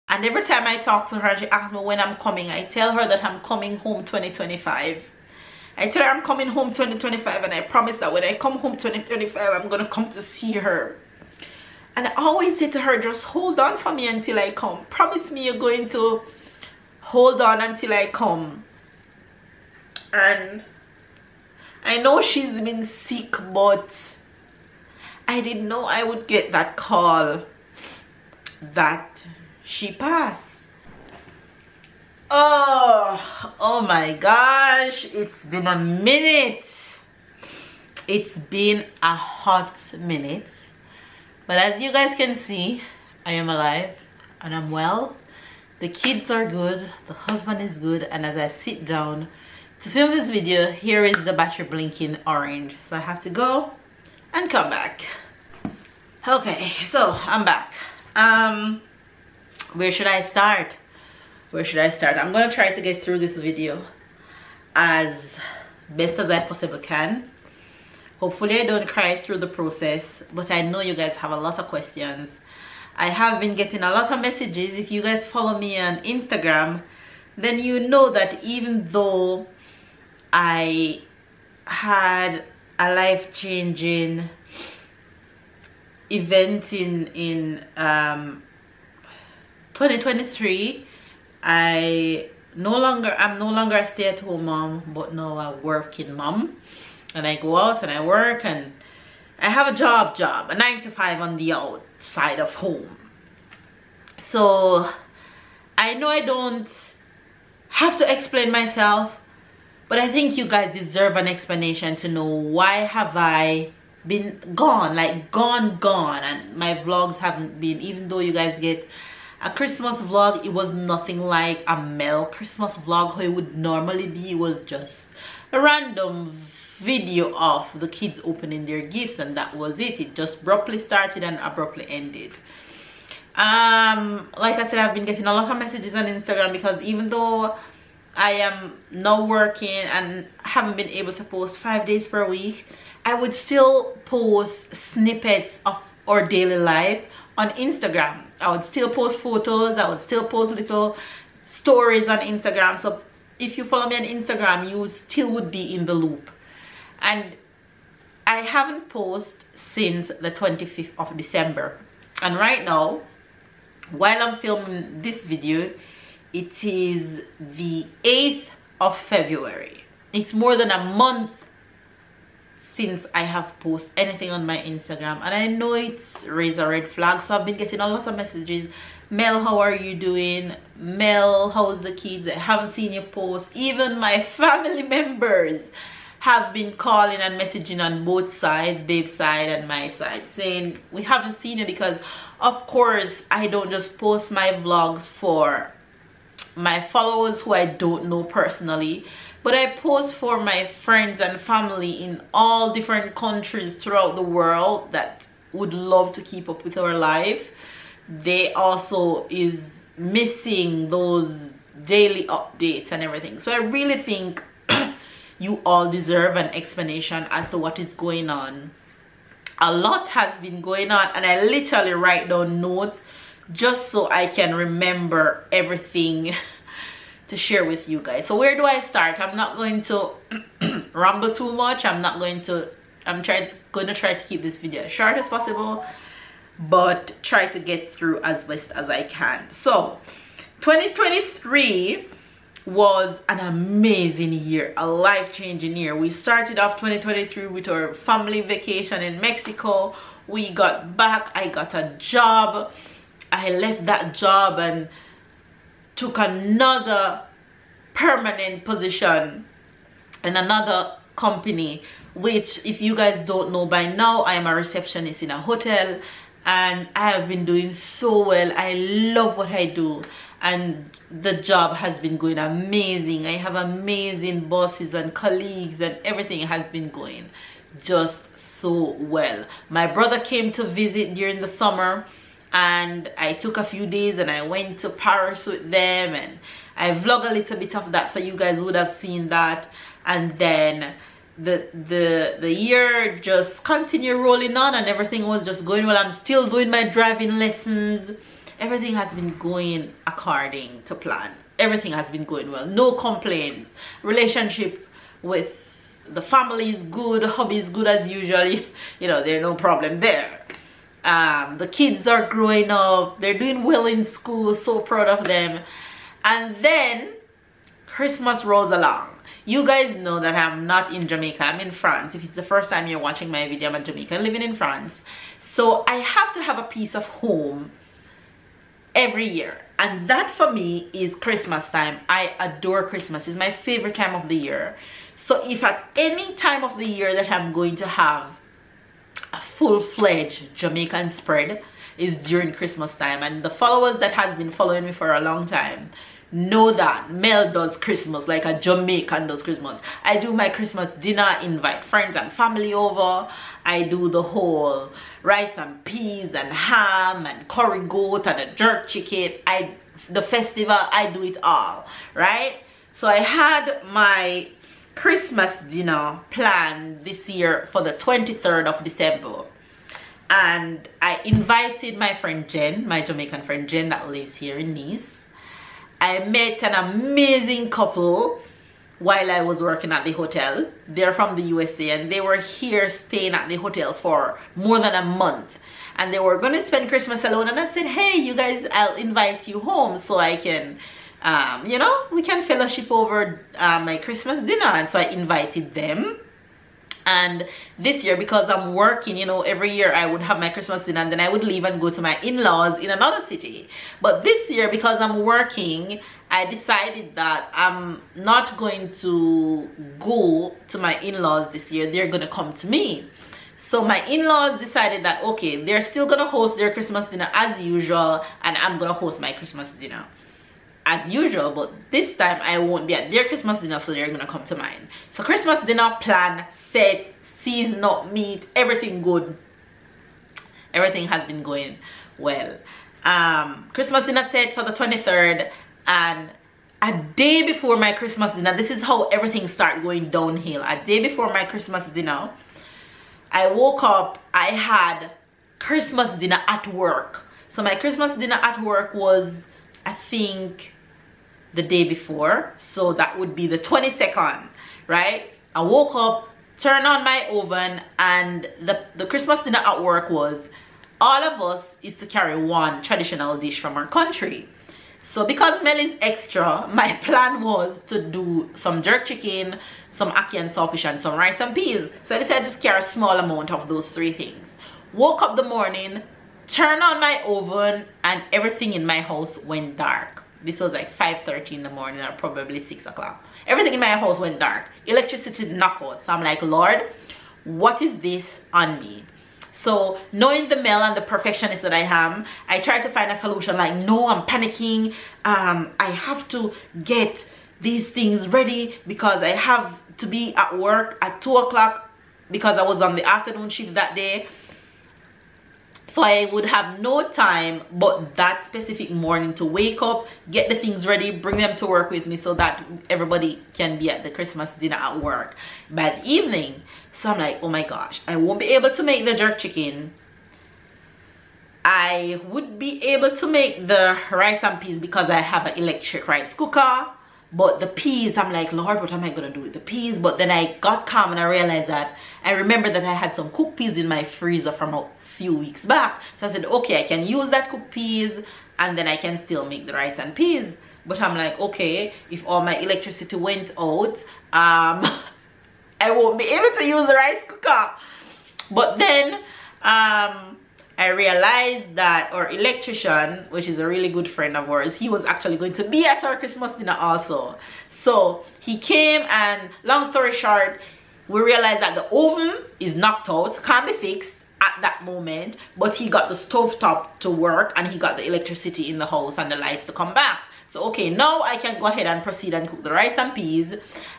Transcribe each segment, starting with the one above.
And every time I talk to her, she asks me when I'm coming. I tell her that I'm coming home 2025. I tell her I'm coming home 2025, and I promise that when I come home 2025, I'm gonna come to see her. And I always say to her, just hold on for me until I come. Promise me you're going to hold on until I come. And I know she's been sick, but I didn't know I would get that call that she passed. Oh my gosh, it's been a minute. It's been a hot minute. But as you guys can see, I am alive and I'm well. The kids are good, the husband is good, and as I sit down to film this video, here is the battery blinking orange. So I have to go and come back. Okay, so I'm back. Where should I start? Where should I start? I'm gonna try to get through this video as best as I possibly can. Hopefully I don't cry through the process, but I know you guys have a lot of questions. I have been getting a lot of messages. If you guys follow me on Instagram, then you know that even though I had a life-changing event in 2023, I'm no longer a stay-at-home mom, but now a working mom. And I go out and I work, and I have a job, a 9-to-5 on the outside of home. So I know I don't have to explain myself, but I think you guys deserve an explanation to know why have I been gone, like gone, and my vlogs haven't been, even though you guys get a Christmas vlog, it was nothing like a Mel Christmas vlog how it would normally be. It was just a random video of the kids opening their gifts, and that was it. It just abruptly started and abruptly ended. Like I said, I've been getting a lot of messages on Instagram because even though I am now working and haven't been able to post 5 days per week, I would still post snippets of our daily life on Instagram. I would still post photos, I would still post little stories on Instagram. So if you follow me on Instagram, you still would be in the loop. And I haven't posted since the 25th of December. And right now, while I'm filming this video, it is the 8th of February. It's more than a month since I have posted anything on my Instagram, and I know it's raised a red flag. So I've been getting a lot of messages. Mel, how are you doing? Mel, how's the kids? I haven't seen your post. Even my family members have been calling and messaging on both sides, babe's side and my side, saying we haven't seen you, because of course I don't just post my vlogs for my followers who I don't know personally, but I post for my friends and family in all different countries throughout the world that would love to keep up with our life. They also is missing those daily updates and everything. So I really think you all deserve an explanation as to what is going on. A lot has been going on, and I literally write down notes just so I can remember everything to share with you guys. So where do I start? I'm not going to ramble too much. I'm going to try to keep this video as short as possible, but try to get through as best as I can. So 2023 was an amazing year, a life-changing year. We started off 2023 with our family vacation in Mexico. We got back, I got a job. I left that job and took another permanent position in another company, which, if you guys don't know by now, I am a receptionist in a hotel, and I have been doing so well. I love what I do, and the job has been going amazing. I have amazing bosses and colleagues, and everything has been going just so well. My brother came to visit during the summer, and I took a few days and I went to Paris with them, and I vlog a little bit of that, so you guys would have seen that. And then the year just continued rolling on, and everything was just going well. I'm still doing my driving lessons. everything has been going according to plan. Everything has been going well, no complaints. Relationship with the family is good, hobby is good as usual. You know, there's no problem there. The kids are growing up, they're doing well in school, so proud of them. And then Christmas rolls along. You guys know that I'm not in Jamaica, I'm in France. If it's the first time you're watching my video, I'm a Jamaican living in France. So I have to have a piece of home every year. And that for me is Christmas time. I adore Christmas. It's my favorite time of the year. So if at any time of the year that I'm going to have a full-fledged Jamaican spread is during Christmas time. And the followers that has been following me for a long time know that Mel does Christmas like a Jamaican does Christmas. I do my Christmas dinner, invite friends and family over. I do the whole rice and peas and ham and curry goat and a jerk chicken. The festival, I do it all, right? So I had my Christmas dinner planned this year for the 23rd of December. And I invited my friend Jen, my Jamaican friend Jen that lives here in Nice. I met an amazing couple while I was working at the hotel. They're from the USA and they were here staying at the hotel for more than a month. And they were going to spend Christmas alone. And I said, hey, you guys, I'll invite you home so I can, you know, we can fellowship over my Christmas dinner. And so I invited them. And this year, because I'm working, you know, every year I would have my Christmas dinner and then I would leave and go to my in-laws in another city. But this year, because I'm working, I decided that I'm not going to go to my in-laws this year. They're going to come to me. So my in-laws decided that, okay, they're still going to host their Christmas dinner as usual and I'm going to host my Christmas dinner as usual, but this time I won't be at their Christmas dinner, so they're gonna come to mine. So Christmas dinner plan, set, season up meat, everything good. Everything has been going well. Christmas dinner set for the 23rd, and a day before my Christmas dinner, this is how everything started going downhill. A day before my Christmas dinner, I woke up, I had Christmas dinner at work. So my Christmas dinner at work was, I think, the day before, so that would be the 22nd, right? I woke up, turned on my oven, and the Christmas dinner at work was all of us is to carry one traditional dish from our country. So because Mel is extra, my plan was to do some jerk chicken, some ackee and saltfish, and some rice and peas. So I decided to just carry a small amount of those three things. Woke up the morning, turned on my oven, and everything in my house went dark. This was like 5:30 in the morning or probably 6 o'clock. Everything in my house went dark. Electricity knocked out. So I'm like, Lord, what is this on me? So knowing the Mel and the perfectionist that I am, I tried to find a solution. Like, no, I'm panicking. I have to get these things ready because I have to be at work at 2 o'clock because I was on the afternoon shift that day. So I would have no time but that specific morning to wake up, get the things ready, bring them to work with me so that everybody can be at the Christmas dinner at work by the evening. So I'm like, oh my gosh, I won't be able to make the jerk chicken. I would be able to make the rice and peas because I have an electric rice cooker. But the peas, I'm like, Lord, what am I going to do with the peas? But then I got calm and I realized that I remember that I had some cooked peas in my freezer from a few weeks back. So I said, okay, I can use that cooked peas and then I can still make the rice and peas. But I'm like, okay, if all my electricity went out, I won't be able to use the rice cooker. But then I realized that our electrician, which is a really good friend of ours, he was actually going to be at our Christmas dinner also. So he came, and long story short, we realized that the oven is knocked out, can't be fixed at that moment, but he got the stovetop to work and he got the electricity in the house and the lights to come back. So okay, now I can go ahead and proceed and cook the rice and peas,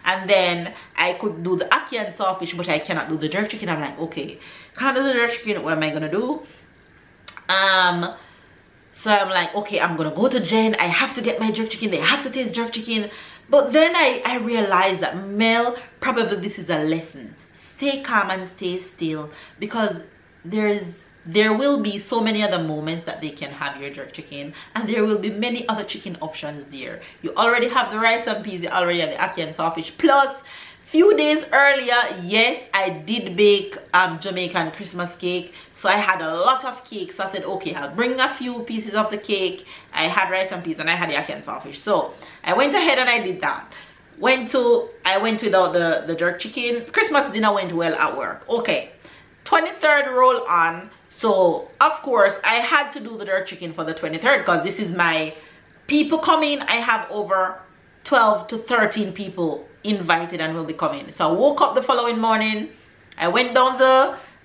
and then I could do the ackee and saltfish, but I cannot do the jerk chicken. I'm like, okay, can't do the jerk chicken, what am I gonna do? So I'm like, okay, I'm gonna go to Jen, I have to get my jerk chicken, they have to taste jerk chicken. But then I realized that, Mel, probably this is a lesson. Stay calm and stay still, because there's there will be so many other moments that they can have your jerk chicken, and there will be many other chicken options there. You already have the rice and peas, you already have the ackee and sawfish, plus few days earlier, yes, I did bake Jamaican Christmas cake, so I had a lot of cake. So I said, okay, I'll bring a few pieces of the cake. I had rice and peas and I had the ackee and sawfish, so I went ahead and I did that. I went without the jerk chicken. Christmas dinner went well at work. Okay, 23rd roll on. So of course I had to do the jerk chicken for the 23rd because this is my people coming. I have over 12 to 13 people invited and will be coming. So I woke up the following morning. I went down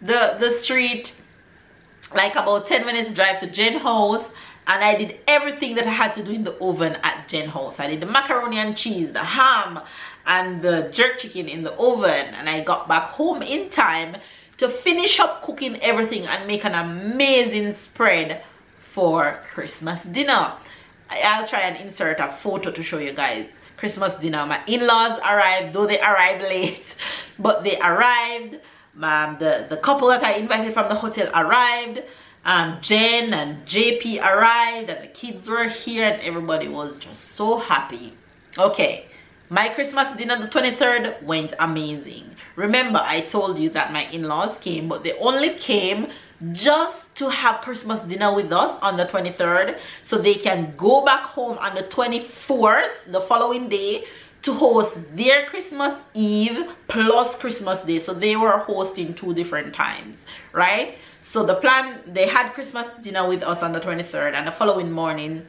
the street, like about 10 minutes drive to Jen's house, and I did everything that I had to do in the oven at Jen's house. I did the macaroni and cheese, the ham, and the jerk chicken in the oven, and I got back home in time to finish up cooking everything and make an amazing spread for Christmas dinner. I'll try and insert a photo to show you guys Christmas dinner. My in-laws arrived, though they arrived late, but they arrived. The couple that I invited from the hotel arrived. Jen and JP arrived, and the kids were here, and everybody was just so happy. Okay, my Christmas dinner the 23rd went amazing. Remember, I told you that my in-laws came, but they only came just to have Christmas dinner with us on the 23rd, so they can go back home on the 24th, the following day, to host their Christmas Eve plus Christmas Day. So they were hosting 2 different times, right? So the plan, they had Christmas dinner with us on the 23rd, and the following morning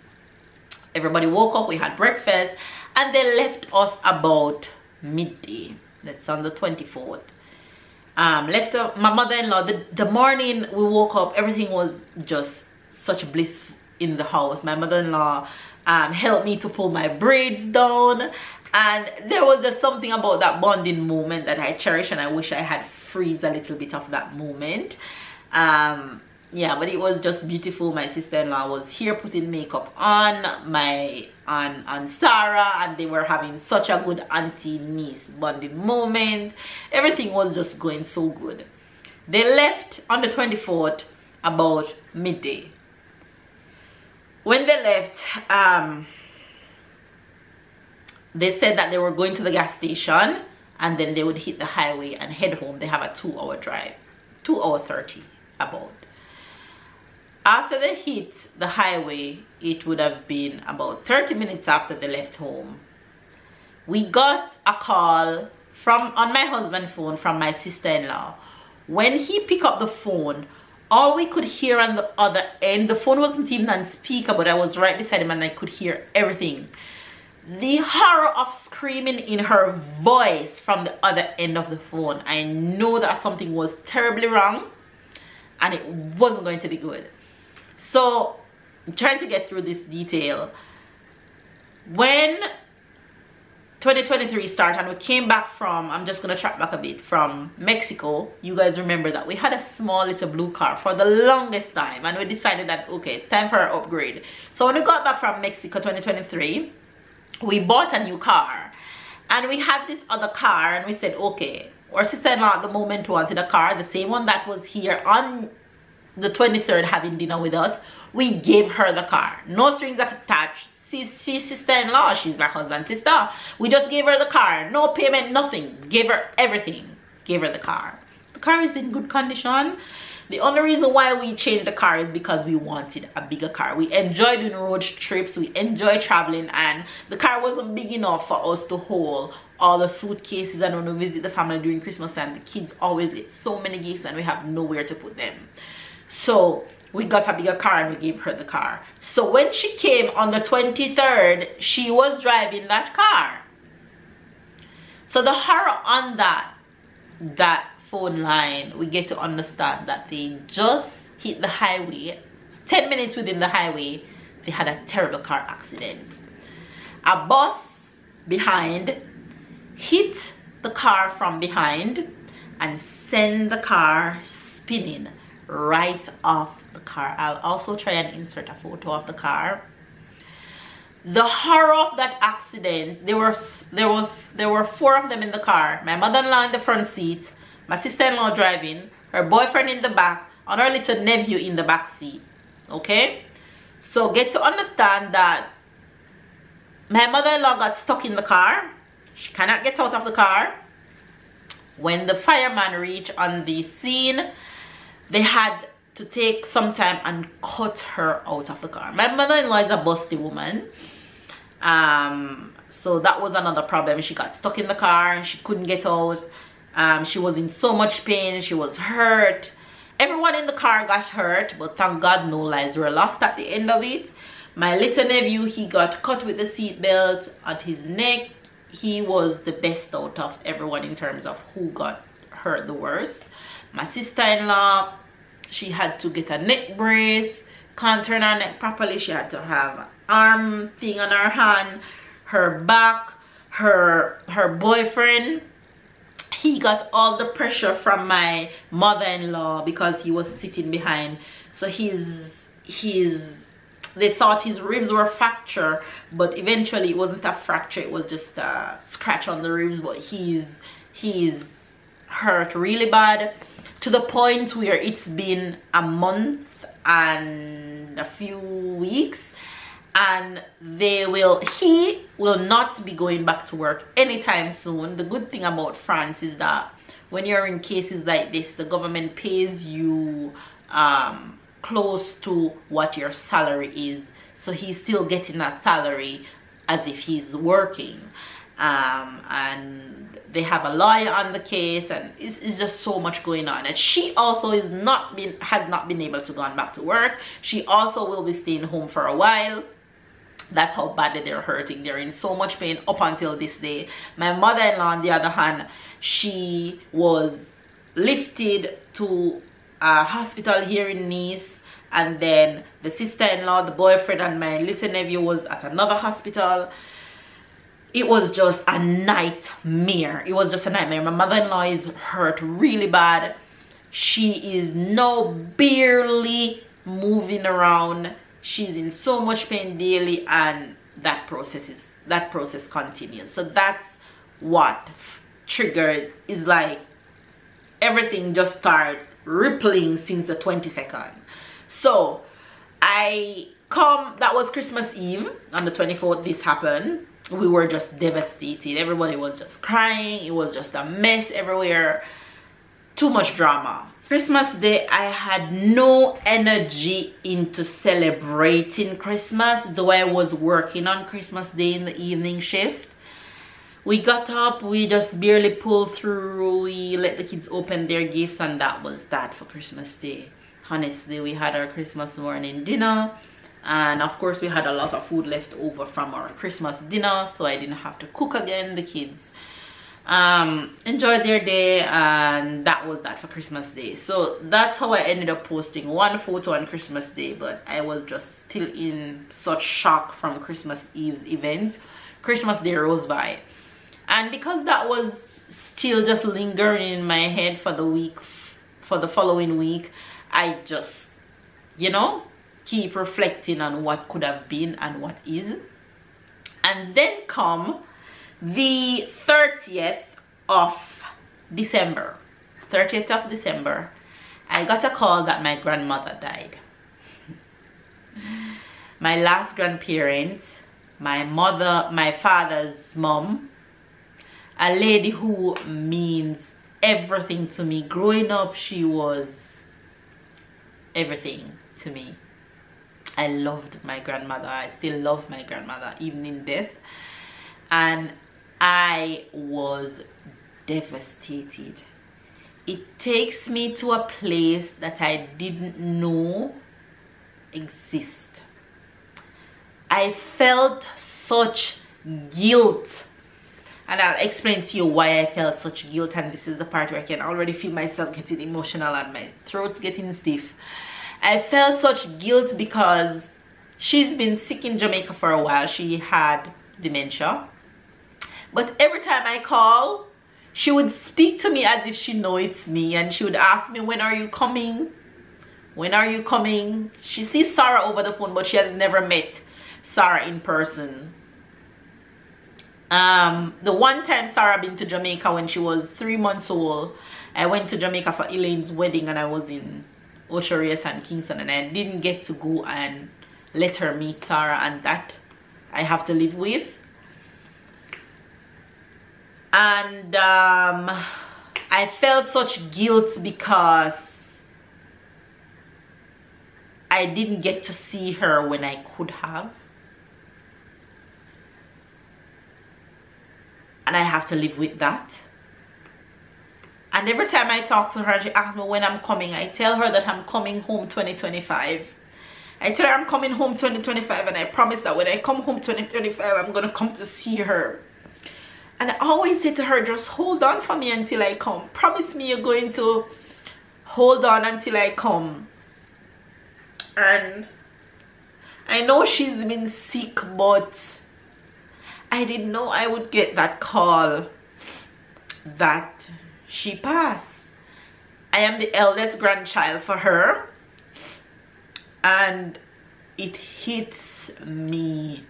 everybody woke up, we had breakfast, and they left us about midday. That's on the 24th. Left my mother-in-law. The morning we woke up, everything was just such bliss in the house. My mother-in-law helped me to pull my braids down, and there was just something about that bonding moment that I cherish, and I wish I had freeze a little bit of that moment. Yeah, but it was just beautiful. My sister-in-law was here putting makeup on Sarah, and they were having such a good auntie-niece bonding moment. Everything was just going so good. They left on the 24th about midday. When they left, they said that they were going to the gas station, and then they would hit the highway and head home. They have a 2-hour drive, 2 hours 30 about. After they hit the highway, it would have been about 30 minutes after they left home. We got a call on my husband's phone from my sister-in-law. When he picked up the phone, all we could hear on the other end, the phone wasn't even on speaker, but I was right beside him and I could hear everything. The horror of screaming in her voice from the other end of the phone. I know that something was terribly wrong and it wasn't going to be good. So I'm trying to get through this detail. When 2023 started and we came back from, I'm just going to track back a bit, from Mexico, you guys remember that we had a small little blue car for the longest time, and we decided that, okay, it's time for our upgrade. So when we got back from Mexico 2023, we bought a new car, and we had this other car, and we said, okay, our sister-in-law at the moment wanted a car, the same one that was here on the 23rd having dinner with us. We gave her the car, no strings attached. She's sister-in-law, she's my husband's sister. We just gave her the car, no payment, nothing. Gave her everything, gave her the car. The car is in good condition. The only reason why we changed the car is because we wanted a bigger car. We enjoy doing road trips, we enjoy traveling, and the car wasn't big enough for us to hold all the suitcases. And when we visit the family during Christmas time, the kids always get so many gifts and we have nowhere to put them. So we got a bigger car and we gave her the car. So when she came on the 23rd, she was driving that car. So the horror on that phone line, we get to understand that they just hit the highway. 10 minutes within the highway, they had a terrible car accident. A bus behind hit the car from behind and sent the car spinning right off the car. I'll also try and insert a photo of the car. The horror of that accident, there were 4 of them in the car. My mother-in-law in the front seat, my sister-in-law driving, her boyfriend in the back, on her little nephew in the back seat. Okay, so get to understand that my mother-in-law got stuck in the car. She cannot get out of the car. When the fireman reached on the scene, they had to take some time and cut her out of the car. My mother-in-law is a busty woman. So that was another problem. She got stuck in the car and she couldn't get out. She was in so much pain. She was hurt. Everyone in the car got hurt, but thank God no lives were lost at the end of it. My little nephew, he got cut with the seat belt at his neck. He was the best out of everyone in terms of who got hurt the worst. My sister-in-law, she had to get a neck brace. Can't turn her neck properly. She had to have an arm thing on her hand. Her back, her boyfriend, he got all the pressure from my mother-in-law because he was sitting behind. So they thought his ribs were fractured, but eventually it wasn't a fracture, it was just a scratch on the ribs. But he's hurt really bad, to the point where it's been a month and a few weeks, and he will not be going back to work anytime soon. The good thing about France is that when you're in cases like this, the government pays you close to what your salary is, so he's still getting a salary as if he's working. And they have a lawyer on the case, and it's just so much going on. And she also has not been able to go back to work. She also will be staying home for a while. That's how badly they're hurting. They're in so much pain up until this day. My mother-in-law, on the other hand, she was lifted to a hospital here in Nice, and then the sister-in-law, the boyfriend, and my little nephew was at another hospital. It was just a nightmare. It was just a nightmare. My mother-in-law is hurt really bad. She is now barely moving around. She's in so much pain daily, and that process continues. So that's what triggered, is like everything just started rippling since the 22nd. So that was Christmas Eve. On the 24th this happened. We were just devastated. Everybody was just crying. It was just a mess everywhere. Too much drama. Christmas Day, I had no energy into celebrating Christmas, though I was working on Christmas Day in the evening shift. We got up, we just barely pulled through, we let the kids open their gifts, and that was that for Christmas Day. Honestly, we had our Christmas morning dinner, and of course we had a lot of food left over from our Christmas dinner, so I didn't have to cook again. The kids enjoyed their day, and that was that for Christmas Day. So that's how I ended up posting one photo on Christmas Day, but I was just still in such shock from Christmas Eve's event. Christmas Day rose by, and because that was still just lingering in my head for the following week, I just, you know, keep reflecting on what could have been and what is. And then come the 30th of December, I got a call that my grandmother died. My last grandparent, my father's mom, a lady who means everything to me. Growing up, she was everything to me. I loved my grandmother. I still love my grandmother even in death, and I was devastated. It takes me to a place that I didn't know exist. I felt such guilt, and I'll explain to you why I felt such guilt. And this is the part where I can already feel myself getting emotional and my throat's getting stiff. I felt such guilt because she's been sick in Jamaica for a while. She had dementia. But every time I call, she would speak to me as if she knows it's me, and she would ask me, when are you coming? When are you coming? She sees Sarah over the phone, but she has never met Sarah in person. The one time Sarah been to Jamaica when she was 3 months old, I went to Jamaica for Elaine's wedding, and I was in Ocean and Kingston, and I didn't get to go and let her meet Sarah, and that I have to live with. And I felt such guilt because I didn't get to see her when I could have. And I have to live with that. And every time I talk to her, she asks me when I'm coming. I tell her that I'm coming home 2025. I tell her I'm coming home 2025, and I promise that when I come home 2025, I'm going to come to see her. And I always say to her, just hold on for me until I come. Promise me you're going to hold on until I come. And I know she's been sick, but I didn't know I would get that call that she passed. I am the eldest grandchild for her, and it hits me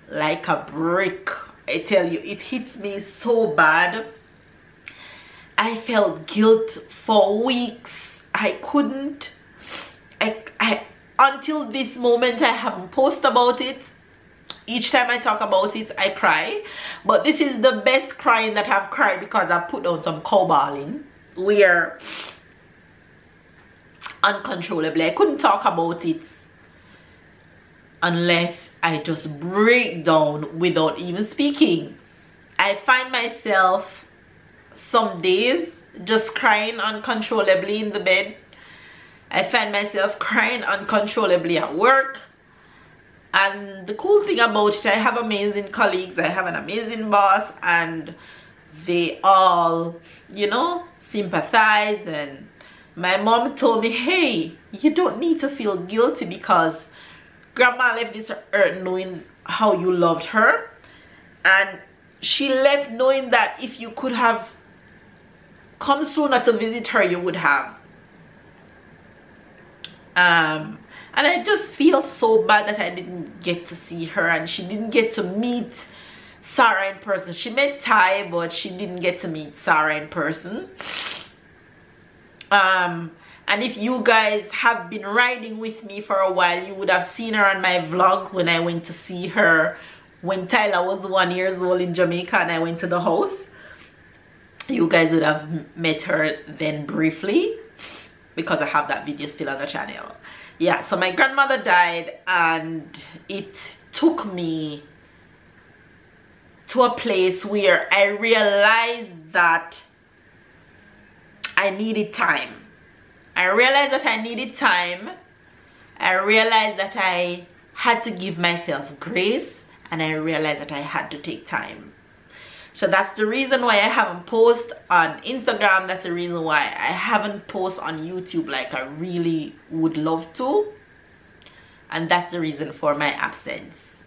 like a brick. I tell you, it hits me so bad. I felt guilt for weeks. I couldn't, until this moment I haven't posted about it. Each time I talk about it, I cry. But this is the best crying that I've cried, because I put down some cowballing where uncontrollably I couldn't talk about it unless I just break down without even speaking. I find myself some days just crying uncontrollably in the bed. I find myself crying uncontrollably at work. And the cool thing about it, I have amazing colleagues, I have an amazing boss, and they all, you know, sympathize. And my mom told me, hey, you don't need to feel guilty, because grandma left this earth knowing how you loved her, and she left knowing that if you could have come sooner to visit her, you would have. And I just feel so bad that I didn't get to see her, and she didn't get to meet Sarah in person. She met Ty, but she didn't get to meet Sarah in person. And if you guys have been riding with me for a while, you would have seen her on my vlog when I went to see her when Tyler was 1 year old in Jamaica, and I went to the house. You guys would have met her then briefly, because I have that video still on the channel. Yeah, so my grandmother died, and it took me to a place where I realized that I needed time. I realized that I needed time. I realized that I had to give myself grace, and I realized that I had to take time. So that's the reason why I haven't posted on Instagram. That's the reason why I haven't posted on YouTube like I really would love to. And that's the reason for my absence.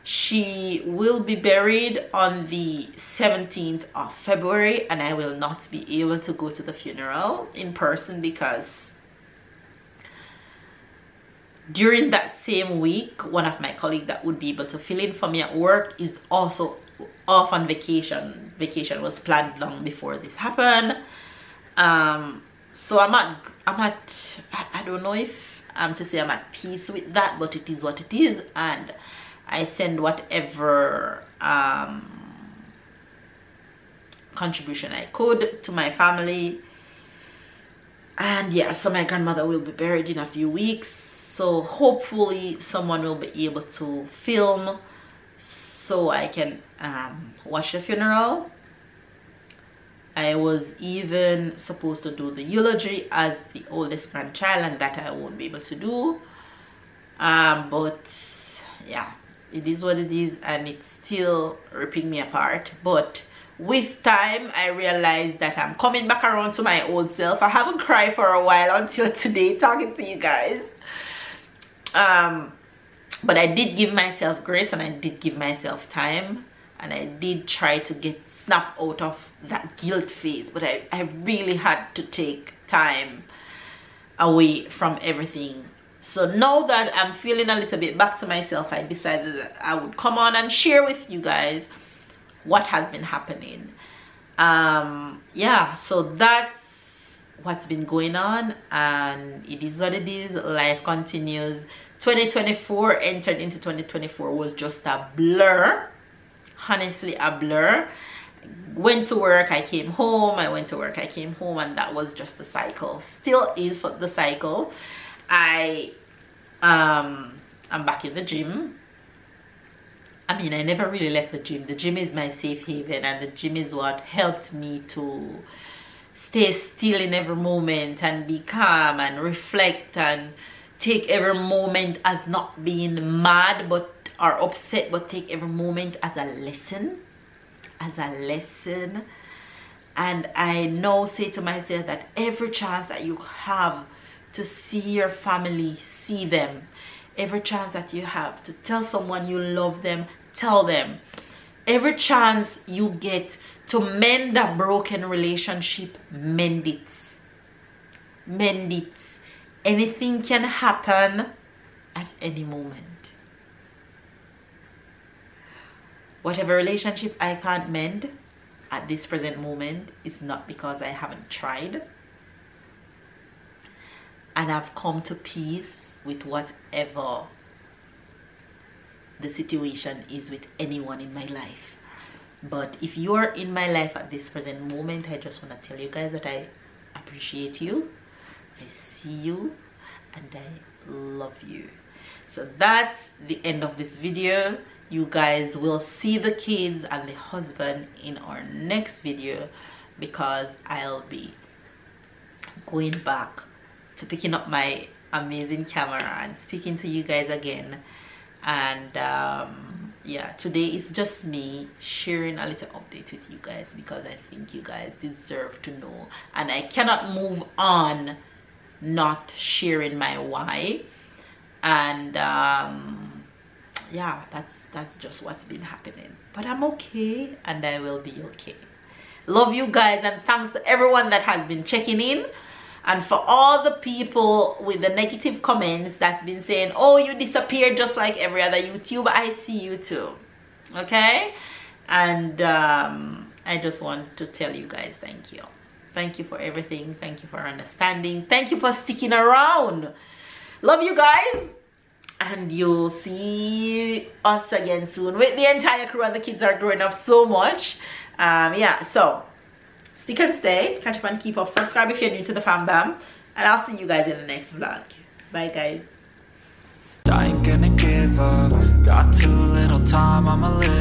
She will be buried on the 17th of February, and I will not be able to go to the funeral in person, because during that same week, one of my colleagues that would be able to fill in for me at work is also off on vacation. Vacation was planned long before this happened. So I don't know if I'm to say I'm at peace with that, but it is what it is, and I send whatever contribution I could to my family. And yeah, so my grandmother will be buried in a few weeks, so hopefully someone will be able to film so I can watch the funeral. I was even supposed to do the eulogy as the oldest grandchild, and that I won't be able to do. But yeah, it is what it is, and it's still ripping me apart. But with time, I realized that I'm coming back around to my old self. I haven't cried for a while until today, talking to you guys. But I did give myself grace, and I did give myself time, and I did try to get snapped out of that guilt phase. But I really had to take time away from everything. So now that I'm feeling a little bit back to myself, I decided that I would come on and share with you guys what has been happening. Yeah, so that's what's been going on, and it is what it is. Life continues. 2024 entered into 2024 was just a blur, honestly a blur. Went to work, I came home, I went to work, I came home, and that was just the cycle. Still is the cycle. I'm back in the gym. I mean, I never really left the gym. The gym is my safe haven, and the gym is what helped me to stay still in every moment and be calm and reflect and take every moment as not being mad but or upset, but take every moment as a lesson. And I now say to myself that every chance that you have to see your family, see them. Every chance that you have to tell someone you love them, tell them. Every chance you get to mend a broken relationship, mend it. Mend it. Anything can happen at any moment. Whatever relationship I can't mend at this present moment is not because I haven't tried. And I've come to peace with whatever the situation is with anyone in my life. But if you're in my life at this present moment, I just want to tell you guys that I appreciate you, I see you, and I love you. So that's the end of this video. You guys will see the kids and the husband in our next video, because I'll be going back to picking up my amazing camera and speaking to you guys again. And yeah, today is just me sharing a little update with you guys, because I think you guys deserve to know, and I cannot move on not sharing my why. And yeah, that's just what's been happening. But I'm okay, and I will be okay. Love you guys, and thanks to everyone that has been checking in. And for all the people with the negative comments that's been saying, oh, you disappeared just like every other YouTuber, I see you too. Okay? And I just want to tell you guys thank you. Thank you for everything. Thank you for understanding. Thank you for sticking around. Love you guys. And you'll see us again soon with the entire crew, and the kids are growing up so much. Yeah, so stick and stay, catch up and keep up, subscribe if you're new to the fam bam, and I'll see you guys in the next vlog. Bye guys. I ain't gonna give up, got too little time, I'ma live